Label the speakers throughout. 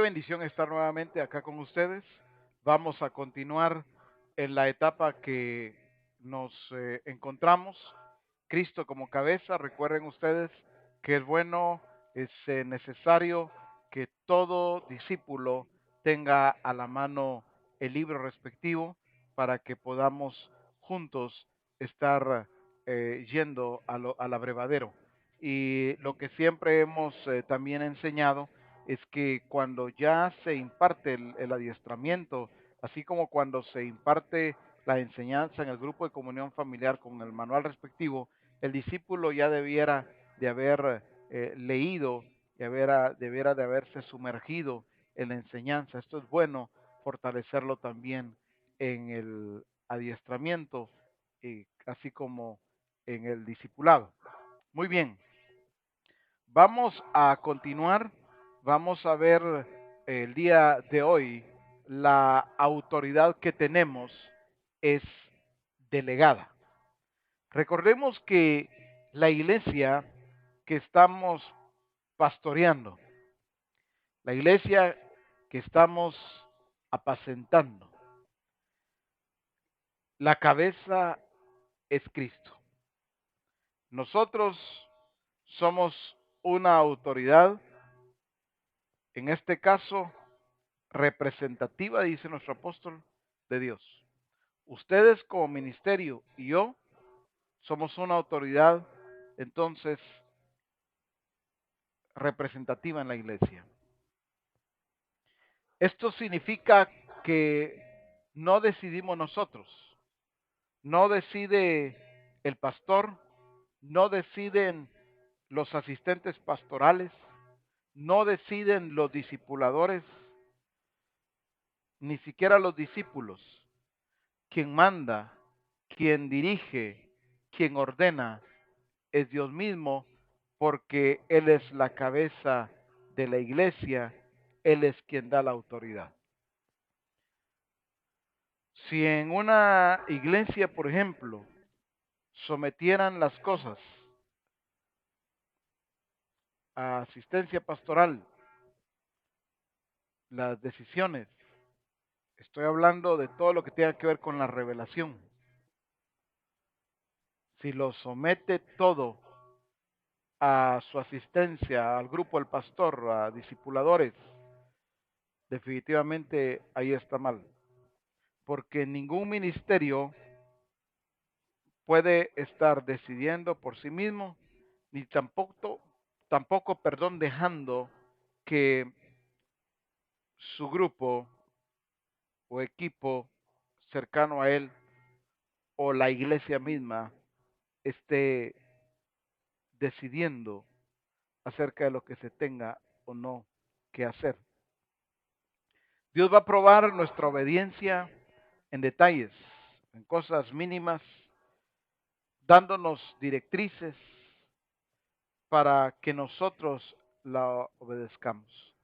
Speaker 1: bendición estar nuevamente acá con ustedes. Vamos a continuar en la etapa que nos encontramos. Cristo como cabeza. Recuerden ustedes que es bueno, es necesario que todo discípulo tenga a la mano el libro respectivo para que podamos juntos estar yendo al abrevadero. Y lo que siempre hemos también enseñado es que cuando ya se imparte el adiestramiento, así como cuando se imparte la enseñanza en el grupo de comunión familiar con el manual respectivo, el discípulo ya debiera de haber leído y debiera de haberse sumergido en la enseñanza. Esto es bueno fortalecerlo también en el adiestramiento, así como en el discipulado. Muy bien. Vamos a continuar, vamos a ver el día de hoy, la autoridad que tenemos es delegada. Recordemos que la iglesia que estamos pastoreando, la iglesia que estamos apacentando, la cabeza es Cristo. Nosotros somos una autoridad, en este caso, representativa, dice nuestro apóstol, de Dios. Ustedes como ministerio y yo somos una autoridad, entonces, representativa en la iglesia. Esto significa que no decidimos nosotros, no decide el pastor, no deciden los asistentes pastorales, no deciden los discipuladores, ni siquiera los discípulos. Quien manda, quien dirige, quien ordena es Dios mismo, porque Él es la cabeza de la iglesia, Él es quien da la autoridad. Si en una iglesia, por ejemplo, sometieran las cosas a asistencia pastoral, las decisiones, estoy hablando de todo lo que tenga que ver con la revelación, si lo somete todo a su asistencia, al grupo del pastor, a discipuladores, definitivamente ahí está mal. Porque ningún ministerio puede estar decidiendo por sí mismo, ni tampoco, dejando que su grupo o equipo cercano a él o la iglesia misma esté decidiendo acerca de lo que se tenga o no que hacer. Dios va a probar nuestra obediencia en detalles, en cosas mínimas, dándonos directrices para que nosotros la obedezcamos.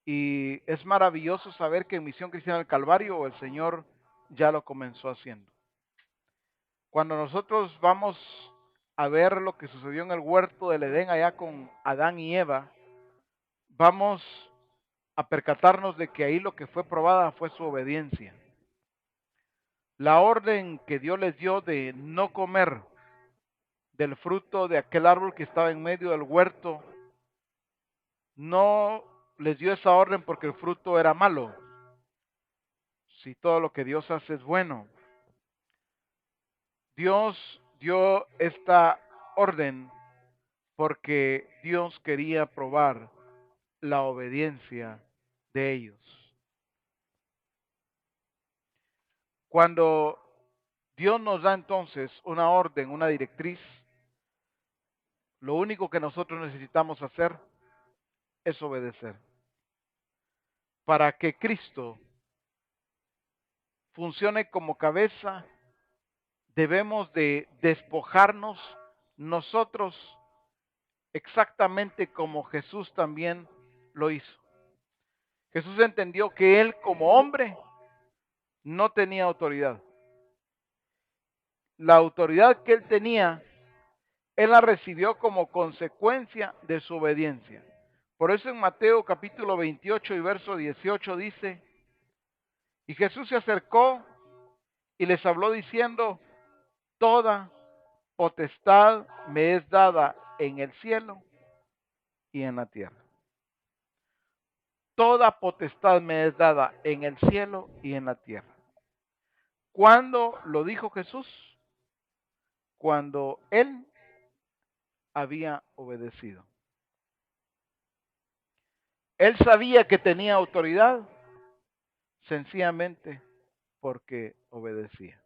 Speaker 1: Y es maravilloso saber que en Misión Cristiana del Calvario el Señor ya lo comenzó haciendo. Cuando nosotros vamos a ver lo que sucedió en el huerto del Edén allá con Adán y Eva, vamos a percatarnos de que ahí lo que fue probada fue su obediencia. La orden que Dios les dio de no comer del fruto de aquel árbol que estaba en medio del huerto, no les dio esa orden porque el fruto era malo. Si todo lo que Dios hace es bueno. Dios dio esta orden porque Dios quería probar la obediencia de ellos. Cuando Dios nos da entonces una orden, una directriz, lo único que nosotros necesitamos hacer es obedecer. Para que Cristo funcione como cabeza, debemos de despojarnos nosotros exactamente como Jesús también lo hizo. Jesús entendió que él como hombre no tenía autoridad. La autoridad que él tenía, él la recibió como consecuencia de su obediencia. Por eso en Mateo capítulo 28 y verso 18 dice, y Jesús se acercó y les habló diciendo, toda potestad me es dada en el cielo y en la tierra. Toda potestad me es dada en el cielo y en la tierra. ¿Cuándo lo dijo Jesús? Cuando él había obedecido. Él sabía que tenía autoridad sencillamente porque obedecía.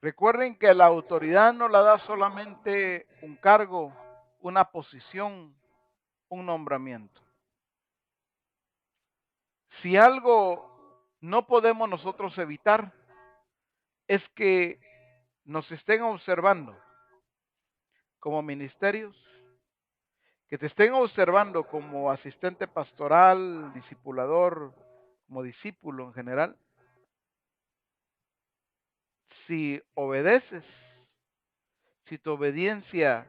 Speaker 1: Recuerden que la autoridad no la da solamente un cargo, una posición, un nombramiento. Si algo no podemos nosotros evitar es que nos estén observando como ministerios, que te estén observando como asistente pastoral, discipulador, como discípulo en general. Si obedeces, si tu obediencia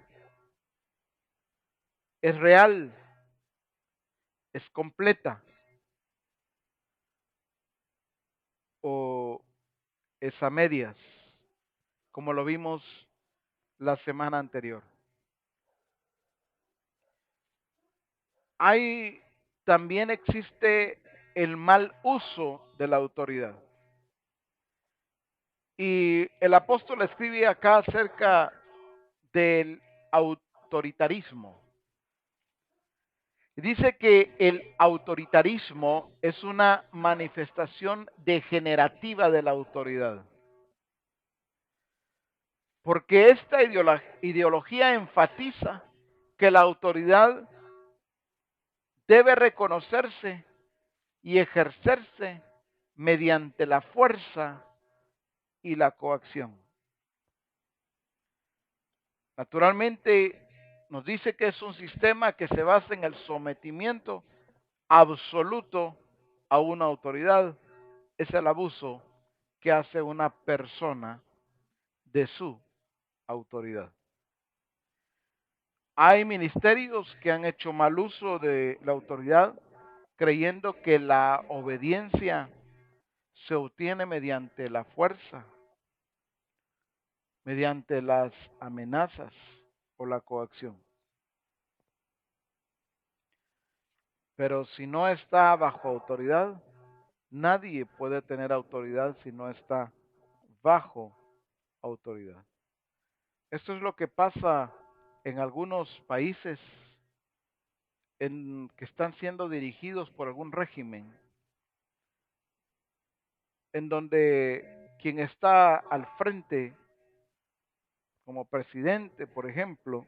Speaker 1: es real, es completa o es a medias, como lo vimos la semana anterior. También existe el mal uso de la autoridad. Y el apóstol escribe acá acerca del autoritarismo. Dice que el autoritarismo es una manifestación degenerativa de la autoridad. Porque esta ideología enfatiza que la autoridad debe reconocerse y ejercerse mediante la fuerza y la coacción. Naturalmente, nos dice que es un sistema que se basa en el sometimiento absoluto a una autoridad. Es el abuso que hace una persona de su autoridad. Hay ministerios que han hecho mal uso de la autoridad, creyendo que la obediencia se obtiene mediante la fuerza, mediante las amenazas o la coacción. Pero si no está bajo autoridad, nadie puede tener autoridad si no está bajo autoridad. Esto es lo que pasa en algunos países que están siendo dirigidos por algún régimen, en donde quien está al frente como presidente, por ejemplo,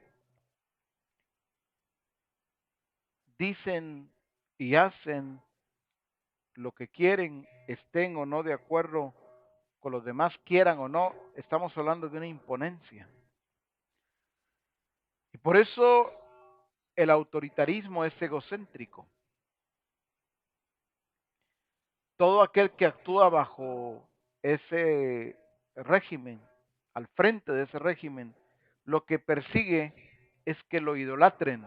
Speaker 1: dicen y hacen lo que quieren, estén o no de acuerdo con los demás, quieran o no. Estamos hablando de una imponencia. Y por eso el autoritarismo es egocéntrico. Todo aquel que actúa bajo ese régimen, al frente de ese régimen, lo que persigue es que lo idolatren,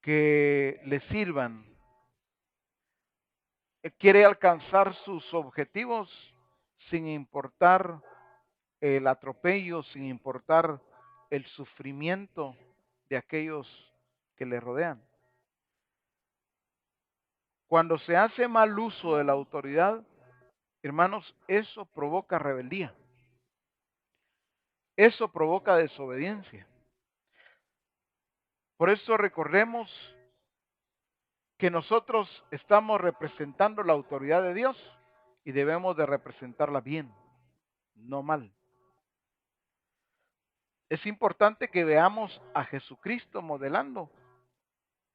Speaker 1: que le sirvan. Quiere alcanzar sus objetivos sin importar el atropello, sin importar el sufrimiento de aquellos que le rodean. Cuando se hace mal uso de la autoridad, hermanos, eso provoca rebeldía. Eso provoca desobediencia. Por eso recordemos que nosotros estamos representando la autoridad de Dios y debemos de representarla bien, no mal. Es importante que veamos a Jesucristo modelando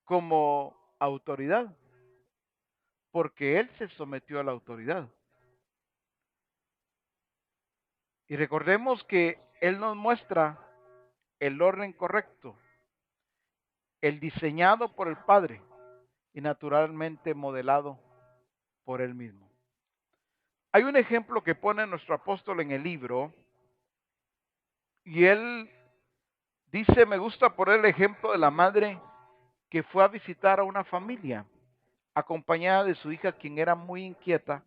Speaker 1: como autoridad, porque Él se sometió a la autoridad. Y recordemos que Él nos muestra el orden correcto, el diseñado por el Padre y naturalmente modelado por Él mismo. Hay un ejemplo que pone nuestro apóstol en el libro y él Dice, me gusta poner el ejemplo de la madre que fue a visitar a una familia, acompañada de su hija, quien era muy inquieta.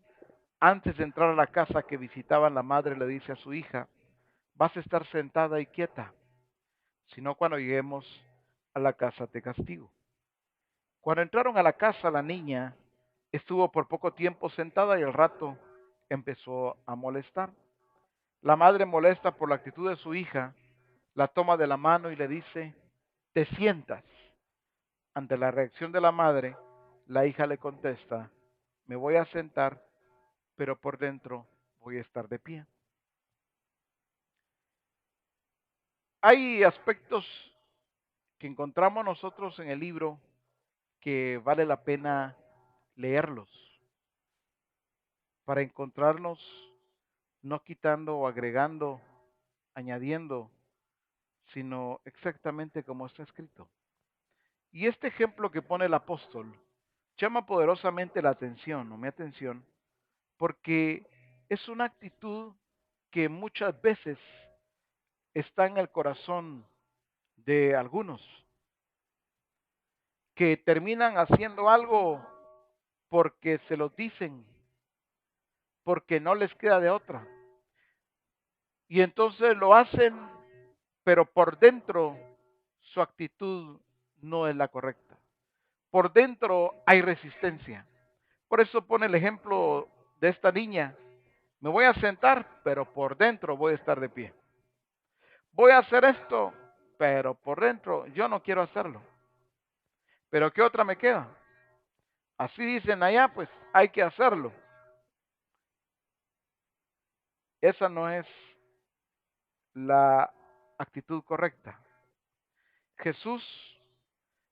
Speaker 1: Antes de entrar a la casa que visitaban, la madre le dice a su hija, vas a estar sentada y quieta, si no cuando lleguemos a la casa te castigo. Cuando entraron a la casa, la niña estuvo por poco tiempo sentada y al rato empezó a molestar. La madre, molesta por la actitud de su hija, la toma de la mano y le dice, te sientas. Ante la reacción de la madre, la hija le contesta, me voy a sentar, pero por dentro voy a estar de pie. Hay aspectos que encontramos nosotros en el libro que vale la pena leerlos para encontrarnos no quitando o agregando, añadiendo, sino exactamente como está escrito. Y este ejemplo que pone el apóstol llama poderosamente la atención, o mi atención, porque es una actitud que muchas veces está en el corazón de algunos, que terminan haciendo algo porque se lo dicen, porque no les queda de otra. Y entonces lo hacen, pero por dentro su actitud no es la correcta. Por dentro hay resistencia. Por eso pone el ejemplo de esta niña. Me voy a sentar, pero por dentro voy a estar de pie. Voy a hacer esto, pero por dentro yo no quiero hacerlo. Pero ¿qué otra me queda? Así dicen allá, pues hay que hacerlo. Esa no es la actitud correcta. Jesús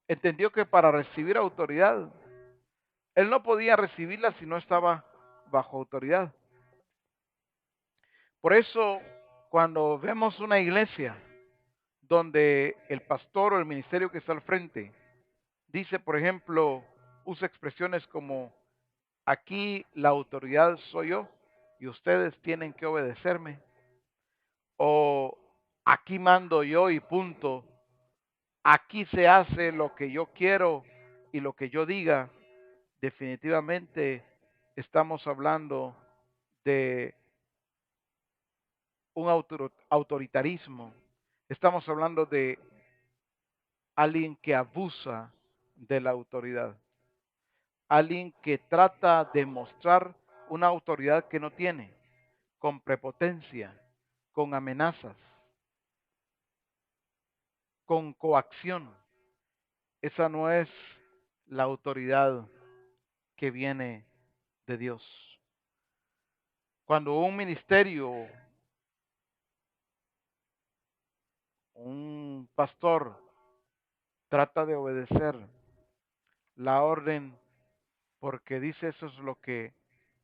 Speaker 1: entendió que para recibir autoridad, él no podía recibirla si no estaba bajo autoridad. Por eso, cuando vemos una iglesia donde el pastor o el ministerio que está al frente dice, por ejemplo, usa expresiones como, aquí la autoridad soy yo y ustedes tienen que obedecerme, o aquí mando yo y punto, aquí se hace lo que yo quiero y lo que yo diga, definitivamente estamos hablando de un autoritarismo, estamos hablando de alguien que abusa de la autoridad, alguien que trata de mostrar una autoridad que no tiene, con prepotencia, con amenazas, con coacción. Esa no es la autoridad que viene de Dios. Cuando un ministerio, un pastor trata de obedecer la orden porque dice eso es lo que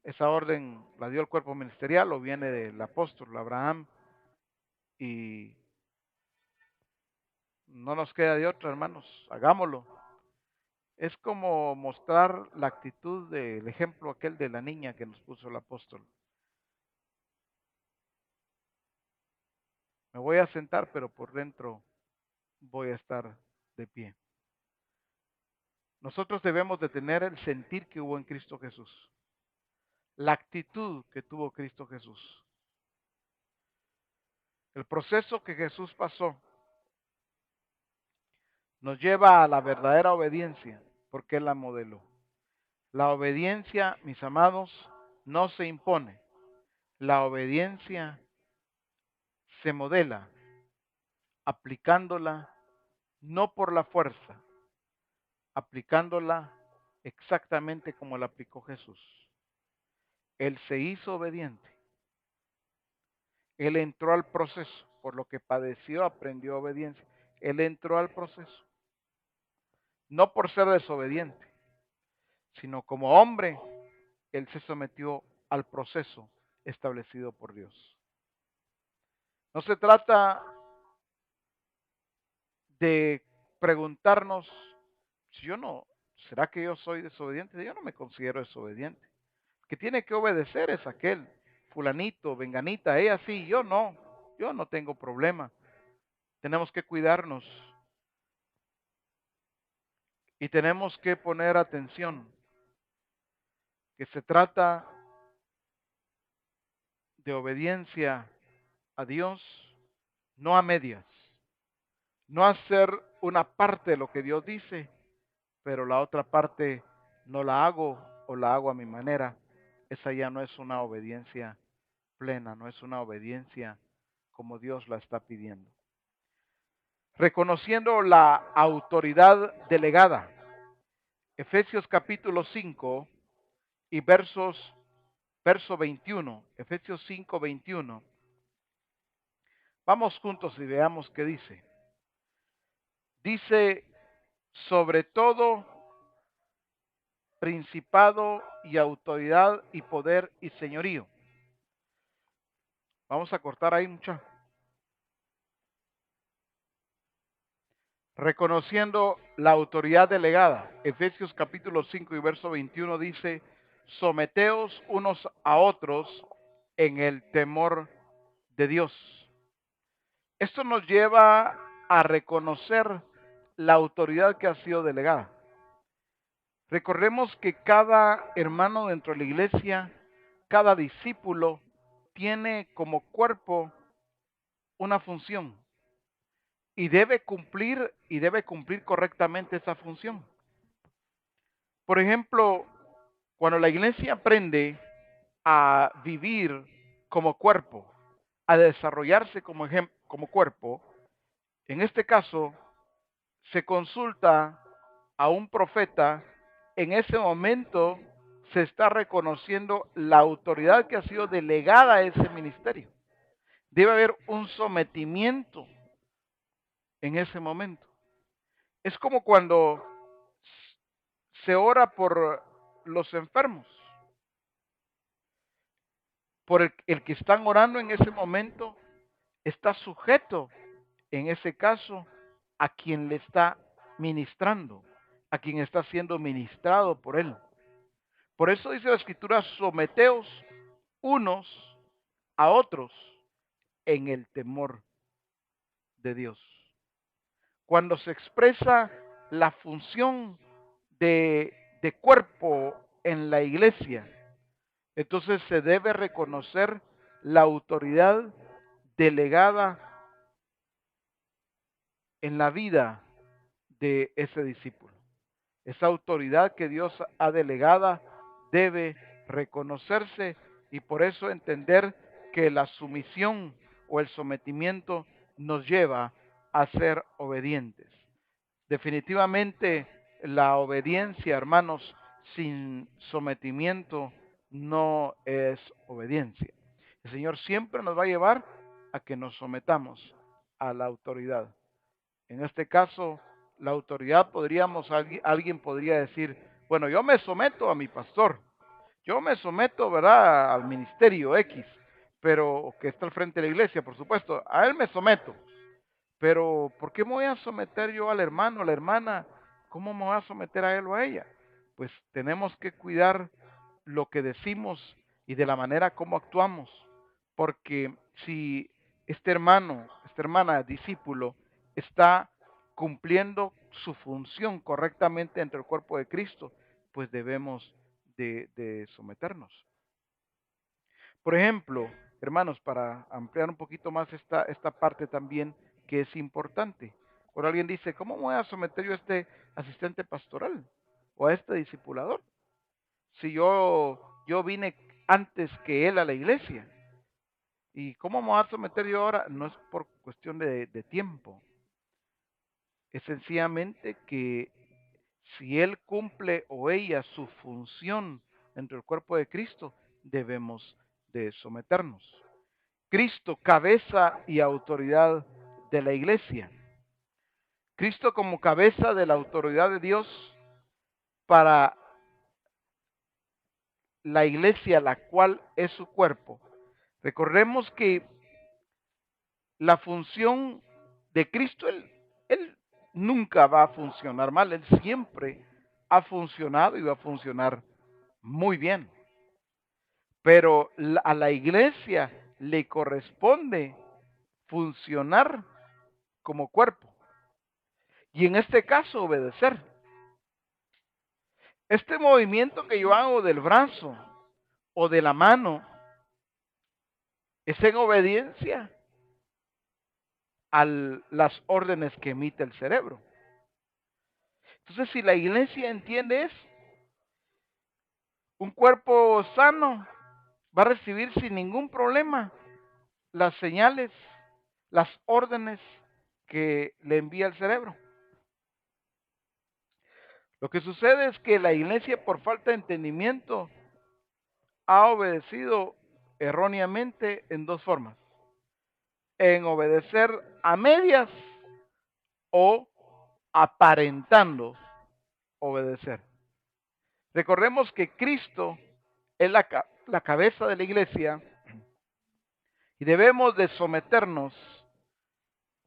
Speaker 1: esa orden la dio el cuerpo ministerial o viene del apóstol Abraham y no nos queda de otra, hermanos, hagámoslo. Es como mostrar la actitud del ejemplo aquel de la niña que nos puso el apóstol. Me voy a sentar, pero por dentro voy a estar de pie. Nosotros debemos de tener el sentir que hubo en Cristo Jesús, la actitud que tuvo Cristo Jesús, el proceso que Jesús pasó nos lleva a la verdadera obediencia, porque Él la modeló. La obediencia, mis amados, no se impone. La obediencia se modela aplicándola no por la fuerza, aplicándola exactamente como la aplicó Jesús. Él se hizo obediente. Él entró al proceso. Por lo que padeció, aprendió obediencia. Él entró al proceso. No por ser desobediente, sino como hombre, Él se sometió al proceso establecido por Dios. No se trata de preguntarnos, si yo no, ¿será que yo soy desobediente? Yo no me considero desobediente. Que tiene que obedecer es aquel, fulanito, venganita, ella sí, yo no tengo problema. tenemos que cuidarnos y tenemos que poner atención, que se trata de obediencia a Dios, no a medias, no hacer una parte de lo que Dios dice, pero la otra parte no la hago o la hago a mi manera. Esa ya no es una obediencia plena, no es una obediencia como Dios la está pidiendo. Reconociendo la autoridad delegada. Efesios capítulo 5 y verso 21. Efesios 5, 21. Vamos juntos y veamos qué dice. Dice, sobre todo principado y autoridad y poder y señorío. Vamos a cortar ahí mucha. Reconociendo la autoridad delegada. Efesios capítulo 5 y verso 21 dice, someteos unos a otros en el temor de Dios. Esto nos lleva a reconocer la autoridad que ha sido delegada. Recordemos que cada hermano dentro de la iglesia, cada discípulo, tiene como cuerpo una función y debe cumplir correctamente esa función. Por ejemplo, cuando la iglesia aprende a vivir como cuerpo, a desarrollarse como cuerpo, en este caso se consulta a un profeta, en ese momento se está reconociendo la autoridad que ha sido delegada a ese ministerio. Debe haber un sometimiento en ese momento. Es como cuando se ora por los enfermos, por el que están orando en ese momento, está sujeto, en ese caso, a quien le está ministrando, a quien está siendo ministrado por él. Por eso dice la Escritura, someteos unos a otros en el temor de Dios. Cuando se expresa la función de cuerpo en la iglesia, entonces se debe reconocer la autoridad delegada en la vida de ese discípulo. Esa autoridad que Dios ha delegada debe reconocerse y por eso entender que la sumisión o el sometimiento nos lleva a ser obedientes. Definitivamente la obediencia, hermanos, sin sometimiento no es obediencia. El Señor siempre nos va a llevar a que nos sometamos a la autoridad. En este caso, la autoridad alguien podría decir, bueno, yo me someto a mi pastor, yo me someto, ¿verdad?, al ministerio X, pero que está al frente de la iglesia, por supuesto, a él me someto. Pero, ¿por qué me voy a someter yo al hermano, a la hermana? ¿Cómo me voy a someter a él o a ella? Pues tenemos que cuidar lo que decimos y de la manera como actuamos, porque si este hermano, esta hermana, discípulo, está cumpliendo su función correctamente entre el cuerpo de Cristo, pues debemos de someternos. Por ejemplo, hermanos, para ampliar un poquito más esta parte también que es importante. Cuando alguien dice, ¿cómo me voy a someter yo a este asistente pastoral o a este discipulador? Si yo vine antes que él a la iglesia. ¿Y cómo me voy a someter yo ahora? No es por cuestión de tiempo. Es sencillamente que si él cumple o ella su función dentro del cuerpo de Cristo, debemos de someternos. Cristo, cabeza y autoridad de la iglesia. Cristo como cabeza de la autoridad de Dios para la iglesia, la cual es su cuerpo. Recordemos que la función de Cristo, él nunca va a funcionar mal, Él siempre ha funcionado y va a funcionar muy bien. Pero a la iglesia le corresponde funcionar como cuerpo. Y en este caso, obedecer. Este movimiento que yo hago del brazo o de la mano es en obediencia a las órdenes que emite el cerebro. Entonces, si la iglesia entiende eso, un cuerpo sano va a recibir sin ningún problema las señales, las órdenes que le envía el cerebro. Lo que sucede es que la iglesia, por falta de entendimiento, ha obedecido erróneamente en dos formas: en obedecer a medias o aparentando obedecer. Recordemos que Cristo es la cabeza de la iglesia y debemos de someternos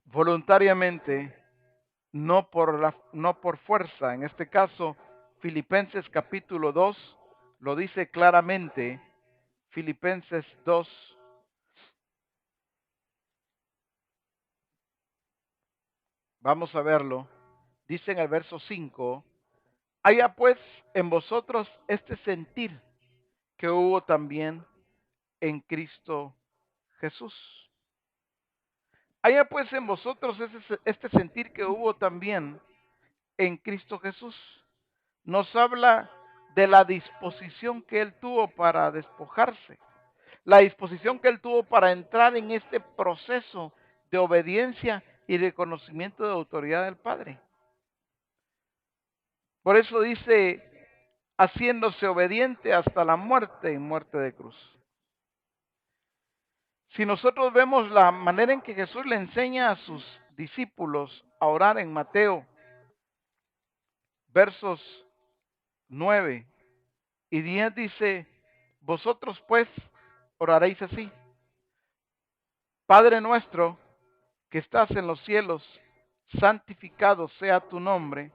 Speaker 1: voluntariamente, no por fuerza. En este caso, Filipenses capítulo 2 lo dice claramente. Filipenses 2, vamos a verlo. Dice en el verso 5: haya pues en vosotros este sentir que hubo también en Cristo Jesús. Haya pues en vosotros este sentir que hubo también en Cristo Jesús. Nos habla de la disposición que Él tuvo para despojarse, la disposición que Él tuvo para entrar en este proceso de obediencia y de conocimiento de autoridad del Padre. Por eso dice, haciéndose obediente hasta la muerte y muerte de cruz. Si nosotros vemos la manera en que Jesús le enseña a sus discípulos a orar en Mateo, versos 9 y 10, dice: vosotros pues oraréis así: Padre nuestro que estás en los cielos, santificado sea tu nombre,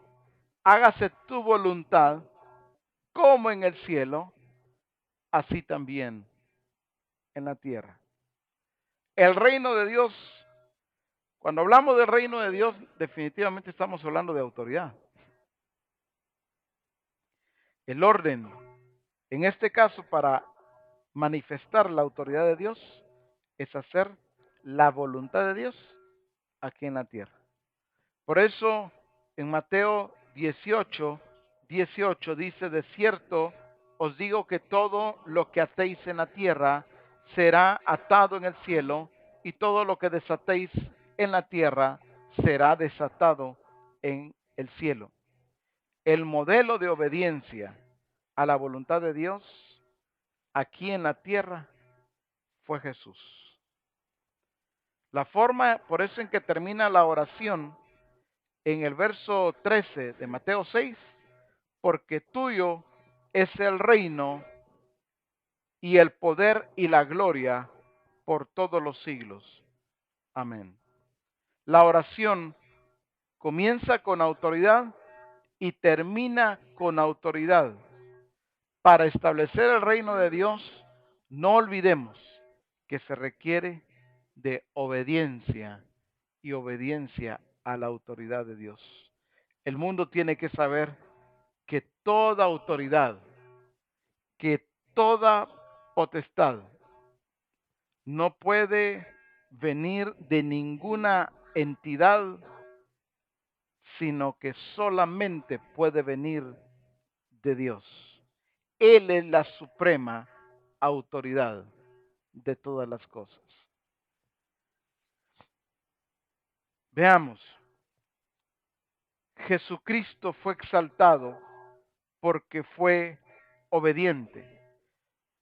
Speaker 1: hágase tu voluntad como en el cielo, así también en la tierra. El reino de Dios, cuando hablamos del reino de Dios, definitivamente estamos hablando de autoridad. El orden, en este caso, para manifestar la autoridad de Dios, es hacer la voluntad de Dios aquí en la tierra. Por eso, en Mateo 18 dice: de cierto os digo que todo lo que atéis en la tierra será atado en el cielo, y todo lo que desatéis en la tierra será desatado en el cielo. El modelo de obediencia a la voluntad de Dios aquí en la tierra fue Jesús. La forma, por eso en que termina la oración, en el verso 13 de Mateo 6, porque tuyo es el reino y el poder y la gloria por todos los siglos. Amén. La oración comienza con autoridad y termina con autoridad. Para establecer el reino de Dios, no olvidemos que se requiere de obediencia y obediencia a la autoridad de Dios. El mundo tiene que saber que toda autoridad, que toda potestad no puede venir de ninguna entidad, sino que solamente puede venir de Dios. Él es la suprema autoridad de todas las cosas. Veamos, Jesucristo fue exaltado porque fue obediente.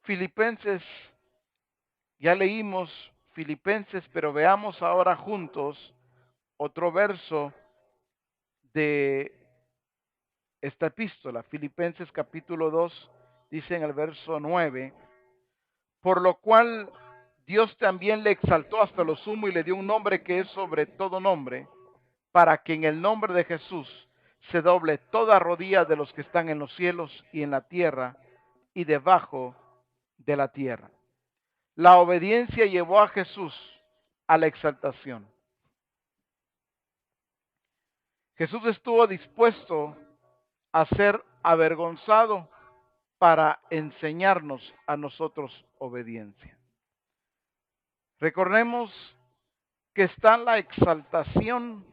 Speaker 1: Filipenses, ya leímos Filipenses, pero veamos ahora juntos otro verso de esta epístola. Filipenses capítulo 2 dice en el verso 9: por lo cual Dios también le exaltó hasta lo sumo y le dio un nombre que es sobre todo nombre, para que en el nombre de Jesús se doble toda rodilla de los que están en los cielos y en la tierra y debajo de la tierra. La obediencia llevó a Jesús a la exaltación. Jesús estuvo dispuesto a ser avergonzado para enseñarnos a nosotros obediencia. Recordemos que está la exaltación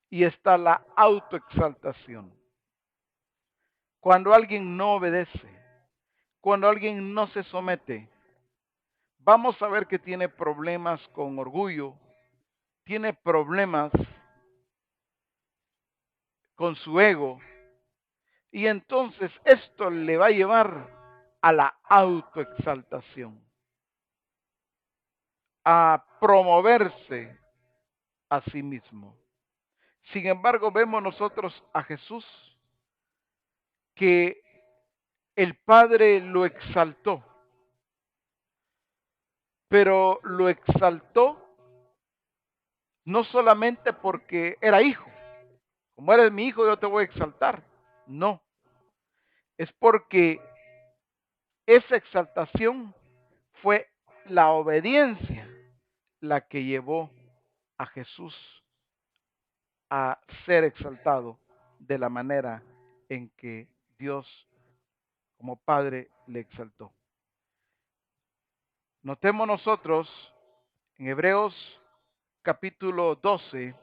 Speaker 1: y está la autoexaltación. Cuando alguien no obedece, cuando alguien no se somete, vamos a ver que tiene problemas con orgullo, tiene problemas con su ego, y entonces esto le va a llevar a la autoexaltación, a promoverse a sí mismo. Sin embargo, vemos nosotros a Jesús que el Padre lo exaltó, pero lo exaltó no solamente porque era hijo. Como eres mi hijo, yo te voy a exaltar. No, es porque esa exaltación fue la obediencia la que llevó a Jesús a ser exaltado de la manera en que Dios como Padre le exaltó. Notemos nosotros en Hebreos capítulo 12,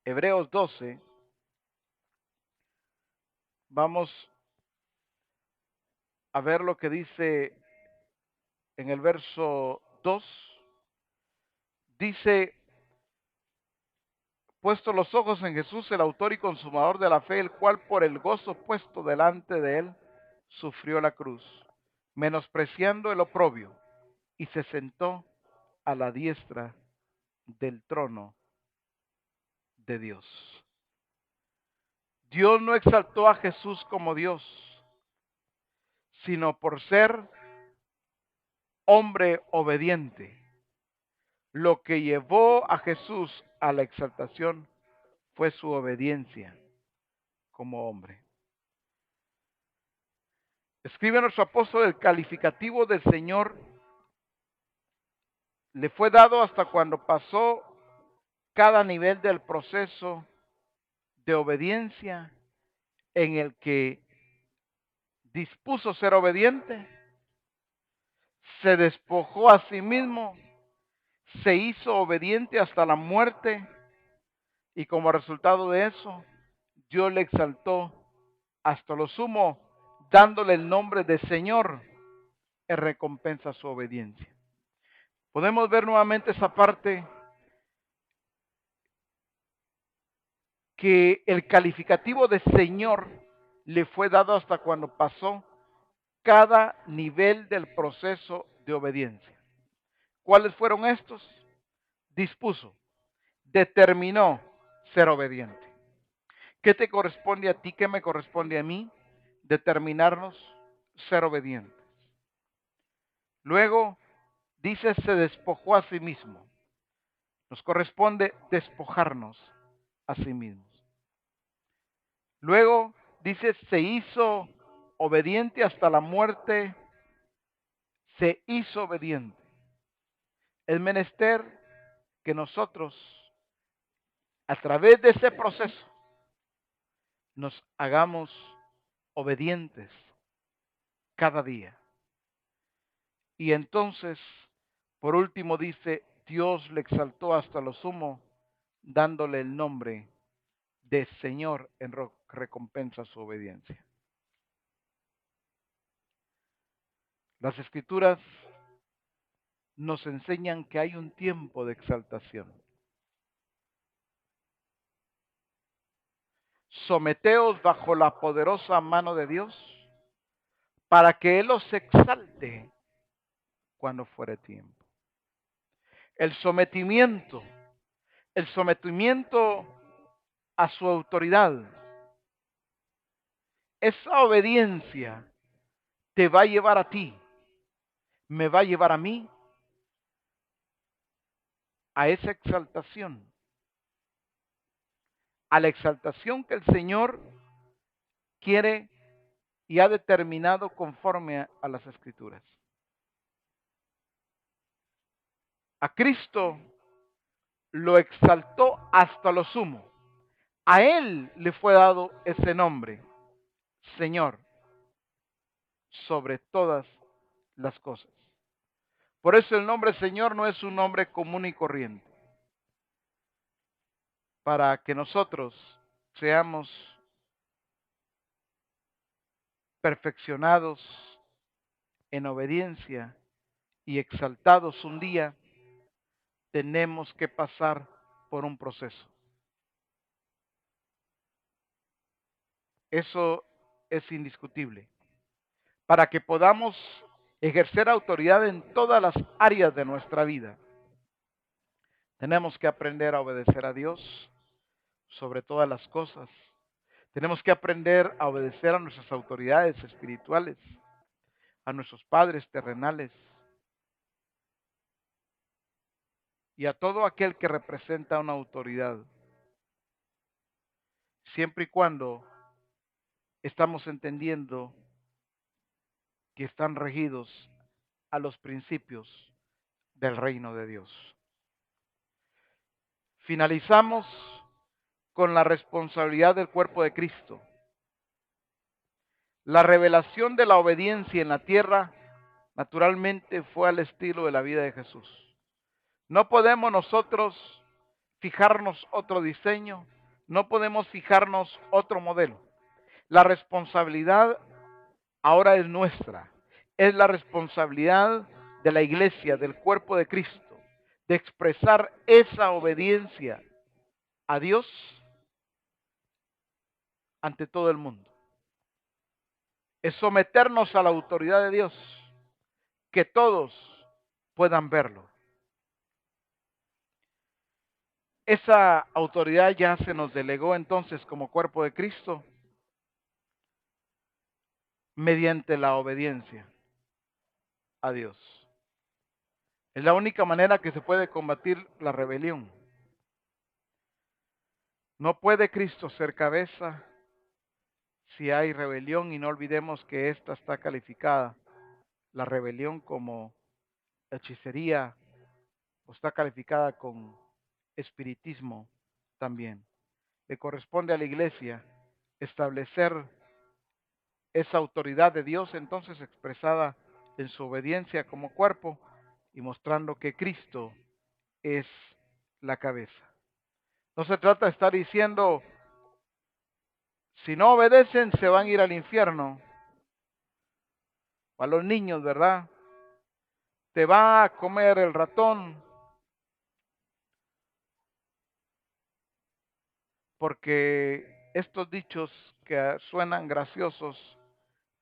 Speaker 1: Hebreos 12, vamos a ver lo que dice en el verso 2. Dice, puesto los ojos en Jesús, el autor y consumador de la fe, el cual por el gozo puesto delante de él, sufrió la cruz, menospreciando el oprobio, y se sentó a la diestra del trono de Dios. Dios no exaltó a Jesús como Dios, sino por ser hombre obediente. Lo que llevó a Jesús a la exaltación fue su obediencia como hombre. Escribe nuestro apóstol: el calificativo del Señor le fue dado hasta cuando pasó cada nivel del proceso de obediencia en el que dispuso ser obediente, se despojó a sí mismo, se hizo obediente hasta la muerte, y como resultado de eso, Dios le exaltó hasta lo sumo, dándole el nombre de Señor en recompensa a su obediencia. Podemos ver nuevamente esa parte, que el calificativo de Señor le fue dado hasta cuando pasó cada nivel del proceso de obediencia. ¿Cuáles fueron estos? Dispuso, determinó ser obediente. ¿Qué te corresponde a ti? ¿Qué me corresponde a mí? Determinarnos ser obedientes. Luego dice, se despojó a sí mismo. Nos corresponde despojarnos a sí mismos. Luego dice, se hizo obediente hasta la muerte, se hizo obediente. Es menester que nosotros, a través de ese proceso, nos hagamos obedientes cada día. Y entonces, por último dice, Dios le exaltó hasta lo sumo, dándole el nombre de Señor en recompensa a su obediencia. Las Escrituras nos enseñan que hay un tiempo de exaltación. Someteos bajo la poderosa mano de Dios, para que Él os exalte cuando fuere tiempo. El sometimiento a su autoridad, esa obediencia te va a llevar a ti, me va a llevar a mí a esa exaltación, a la exaltación que el Señor quiere y ha determinado conforme a las Escrituras. A Cristo lo exaltó hasta lo sumo. A Él le fue dado ese nombre, Señor, sobre todas las cosas. Por eso el nombre Señor no es un nombre común y corriente. Para que nosotros seamos perfeccionados en obediencia y exaltados un día, tenemos que pasar por un proceso. Eso es indiscutible. Para que podamos ejercer autoridad en todas las áreas de nuestra vida, tenemos que aprender a obedecer a Dios sobre todas las cosas. Tenemos que aprender a obedecer a nuestras autoridades espirituales, a nuestros padres terrenales y a todo aquel que representa una autoridad, siempre y cuando estamos entendiendo que están regidos a los principios del reino de Dios. Finalizamos con la responsabilidad del cuerpo de Cristo. La revelación de la obediencia en la tierra naturalmente fue al estilo de la vida de Jesús. No podemos nosotros fijarnos otro diseño, no podemos fijarnos otro modelo. La responsabilidad ahora es nuestra, es la responsabilidad de la iglesia, del cuerpo de Cristo, de expresar esa obediencia a Dios ante todo el mundo. Es someternos a la autoridad de Dios, que todos puedan verlo. Esa autoridad ya se nos delegó entonces como cuerpo de Cristo mediante la obediencia a Dios. Es la única manera que se puede combatir la rebelión. No puede Cristo ser cabeza si hay rebelión, y no olvidemos que esta está calificada, la rebelión, como hechicería, o está calificada con espiritismo también. Le corresponde a la iglesia establecer esa autoridad de Dios entonces expresada en su obediencia como cuerpo y mostrando que Cristo es la cabeza. No se trata de estar diciendo, si no obedecen se van a ir al infierno. A los niños, ¿verdad? Te va a comer el ratón, porque estos dichos que suenan graciosos,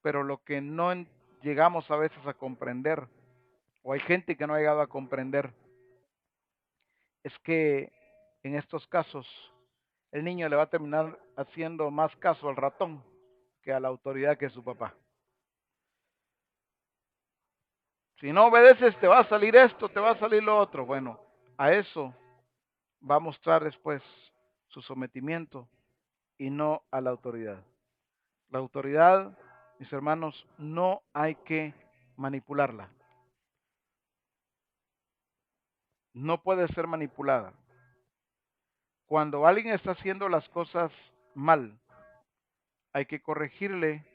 Speaker 1: pero lo que no llegamos a veces a comprender, o hay gente que no ha llegado a comprender, es que en estos casos el niño le va a terminar haciendo más caso al ratón que a la autoridad que es su papá. Si no obedeces, te va a salir esto, te va a salir lo otro. Bueno, a eso va a mostrar después su sometimiento y no a la autoridad. La autoridad, mis hermanos, no hay que manipularla. No puede ser manipulada. Cuando alguien está haciendo las cosas mal, hay que corregirle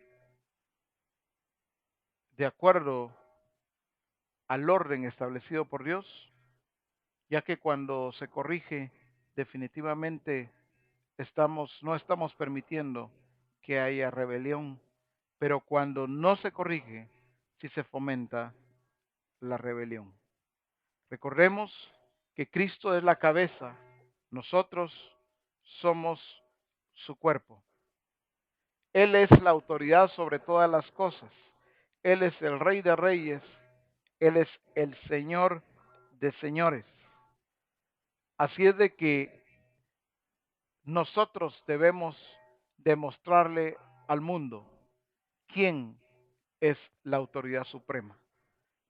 Speaker 1: de acuerdo al orden establecido por Dios, ya que cuando se corrige, definitivamente no estamos permitiendo que haya rebelión, pero cuando no se corrige, sí se fomenta la rebelión. Recordemos que Cristo es la cabeza, nosotros somos su cuerpo. Él es la autoridad sobre todas las cosas. Él es el Rey de Reyes. Él es el Señor de señores. Así es de que nosotros debemos demostrarle al mundo quién es la autoridad suprema,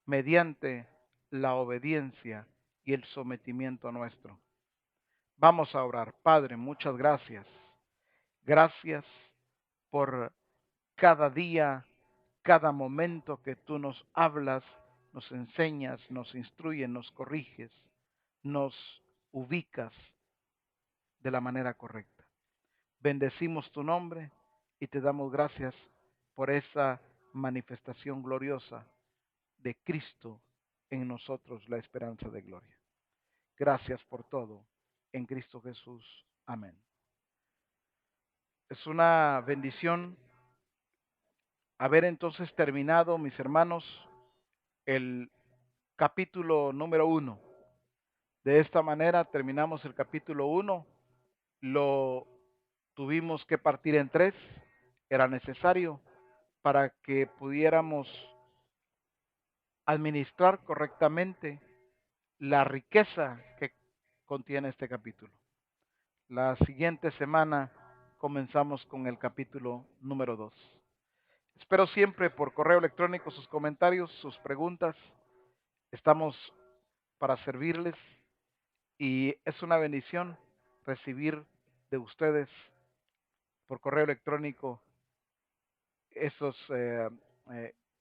Speaker 1: mediante la obediencia y el sometimiento nuestro. Vamos a orar. Padre, muchas gracias. Gracias por cada día, cada momento que tú nos hablas, nos enseñas, nos instruyes, nos corriges, nos ubicas de la manera correcta. Bendecimos tu nombre y te damos gracias por esa manifestación gloriosa de Cristo en nosotros, la esperanza de gloria. Gracias por todo en Cristo Jesús. Amén. Es una bendición haber entonces terminado, mis hermanos, el capítulo número 1. De esta manera terminamos el capítulo 1. Lo tuvimos que partir en 3. Era necesario para que pudiéramos administrar correctamente la riqueza que contiene este capítulo. La siguiente semana comenzamos con el capítulo número 2. Espero siempre por correo electrónico sus comentarios, sus preguntas. Estamos para servirles y es una bendición recibir de ustedes por correo electrónico esos,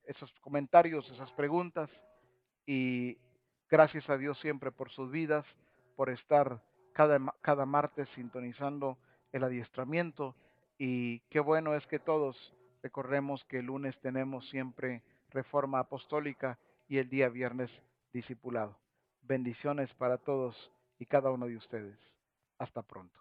Speaker 1: esos comentarios, esas preguntas, y gracias a Dios siempre por sus vidas, por estar cada martes sintonizando el adiestramiento, y qué bueno es que todos recordemos que el lunes tenemos siempre Reforma Apostólica y el día viernes discipulado. Bendiciones para todos y cada uno de ustedes. Hasta pronto.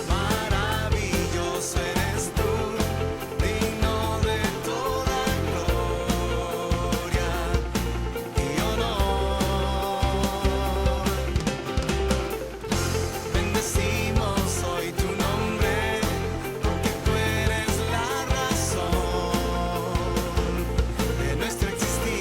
Speaker 2: Maravilloso eres tú, digno de toda gloria y honor. Bendecimos hoy tu nombre, porque tú eres la razón de nuestro existir.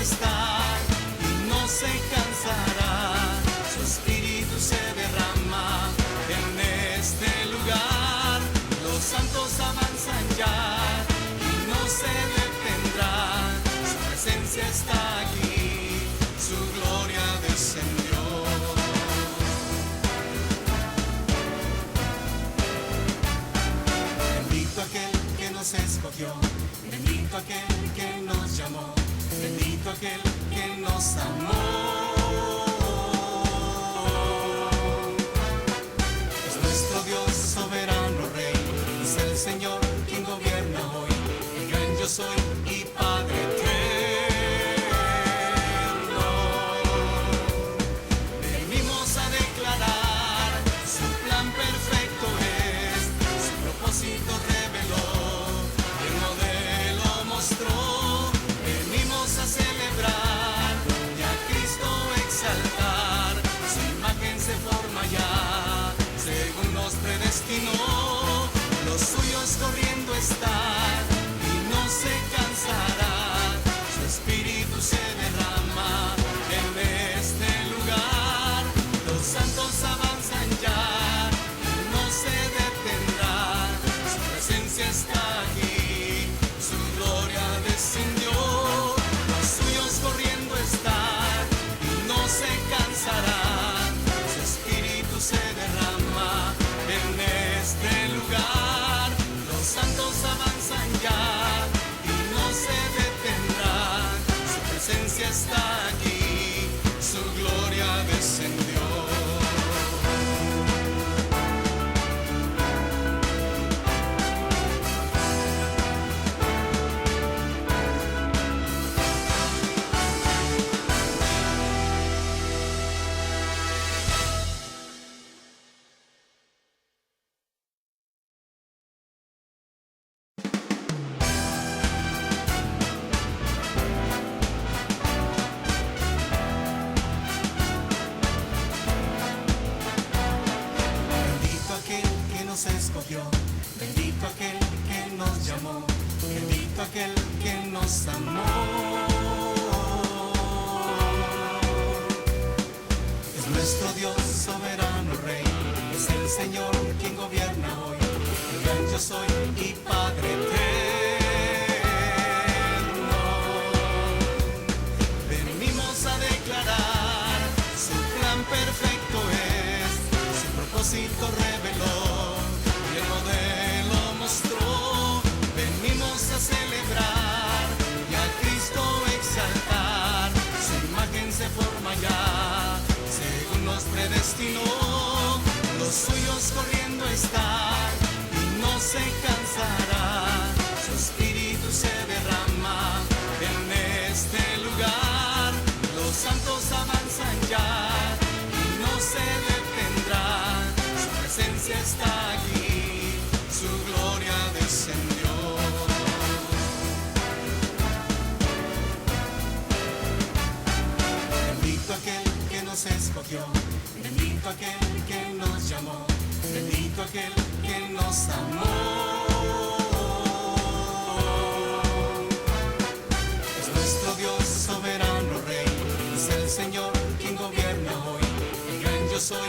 Speaker 2: está y no se cansará. Su espíritu se derrama en este lugar. Los santos avanzan ya y no se detendrán. Su presencia está aquí, su gloria descendió. Bendito aquel que nos escogió, bendito aquel que nos llamó, bendito aquel que nos amó. Es nuestro Dios soberano Rey, es el Señor quien gobierna hoy, el gran yo soy y Padre eterno. Venimos a declarar su plan perfecto es, su propósito reveló, el modelo mostró. Venimos a celebrar y a Cristo exaltar, su imagen se forma ya, según nos predestinó. Los suyos corriendo están y no se cansarán, su espíritu se derrama en este lugar. Los santos avanzan ya y no se detendrán, su presencia está aquí, su gloria descendió. Los suyos corriendo están y no se cansarán, su espíritu se derrama en este lugar. Los santos avanzan ya y no se detendrán, su presencia está aquí, su gloria descendió. Bendito aquel que nos escogió, bendito aquel que nos llamó, bendito aquel que nos amó. Es nuestro Dios soberano Rey, es el Señor quien gobierna hoy, el gran yo soy y Padre eterno. Venimos a declarar su plan perfecto es, su propósito reveló y el modelo mostró. Venimos a celebrar y a Cristo exaltar, su imagen se forma ya, según nos predestinó. Los suyos corriendo están y no se cansarán, su espíritu se derrama en este lugar. Los santos avanzan ya y no se detendrán, su presencia está aquí, su gloria descendió. Bendito aquel que nos escogió, bendito aquel que nos llamó, bendito aquel que nos amó. Es nuestro Dios soberano Rey, es el Señor quien gobierna hoy, el gran yo soy